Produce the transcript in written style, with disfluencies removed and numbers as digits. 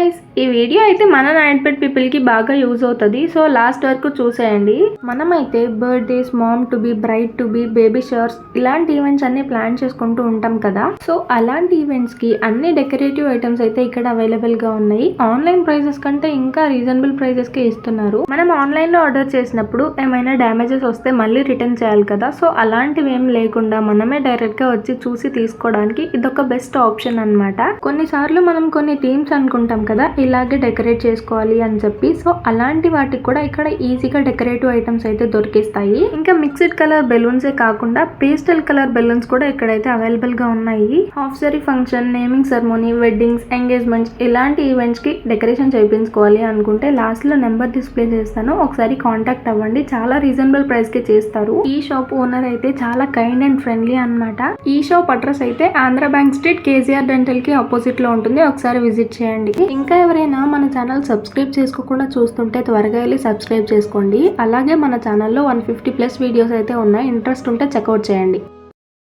Guys, ఈ video అయితే మన నాయన్పేట్ పీపుల్ కి బాగా యూజ్ అవుతుంది. సో లాస్ట్ వరకు చూసేయండి. మనమైతే birthdays, mom to be, bride to be, baby showers ఇలాంటి ఈవెంట్స్ అన్ని ప్లాన్ చేసుకుంటూ ఉంటాం కదా. సో అలాంటి ఈవెంట్స్ కి అన్ని డెకరేటివ్ ఐటమ్స్ అయితే ఇక్కడ అవైలబుల్ గా ఉన్నాయి. ఆన్లైన్ ప్రైసెస్ కంటే ఇంకా రీజనబుల్ ప్రైసెస్ కి ఇస్తున్నారు. మనం ఆన్లైన్ లో ఆర్డర్ చేసినప్పుడు ఏమైనా డ్యామేజెస్ వస్తే మళ్ళీ రిటర్న్ చేయాలి కదా. సో అలాంటివి ఏం లేకుండా మనమే డైరెక్ట్ గా వచ్చి చూసి తీసుకోవడానికి ఇదొక బెస్ట్ ఆప్షన్ అన్నమాట. కొన్నిసార్లు మనం కొన్ని థీమ్స్ అనుకుంటాం కదా, ఇలాగే డెకరేట్ చేసుకోవాలి అని చెప్పి. సో అలాంటి వాటికి కూడా ఇక్కడ ఈజీగా డెకరేటివ్ ఐటమ్స్ అయితే దొరికిస్తాయి. ఇంకా మిక్స్డ్ కలర్ బెలూన్సే కాకుండా పేస్టల్ కలర్ బెలూన్స్ కూడా ఇక్కడైతే అవైలబుల్ గా ఉన్నాయి. Half sorry function, naming ceremony, weddings, engagements ఇలాంటి ఈవెంట్స్ కి డెకరేషన్ చేయించుకోవాలి అనుకుంటే లాస్ట్ లో నెంబర్ డిస్ప్లే చేస్తాను, ఒకసారి కాంటాక్ట్ అవ్వండి. చాలా రీజనబుల్ ప్రైస్ కి చేస్తారు. ఈ షాప్ ఓనర్ అయితే చాలా కైండ్ అండ్ ఫ్రెండ్లీ అన్నమాట. ఈ షాప్ అడ్రస్ అయితే Andhra bank street, KCR dental కి ఆపోజిట్ లో ఉంటుంది. ఒకసారి విజిట్ చేయండి. ఇంకా ఎవరైనా మన ఛానల్ సబ్స్క్రైబ్ చేసుకోకుండా చూస్తుంటే త్వరగా వెళ్ళి సబ్స్క్రైబ్ చేసుకోండి. అలాగే మన ఛానల్లో 150+ వీడియోస్ అయితే ఉన్నాయి. ఇంట్రెస్ట్ ఉంటే చెక్అవుట్ చేయండి.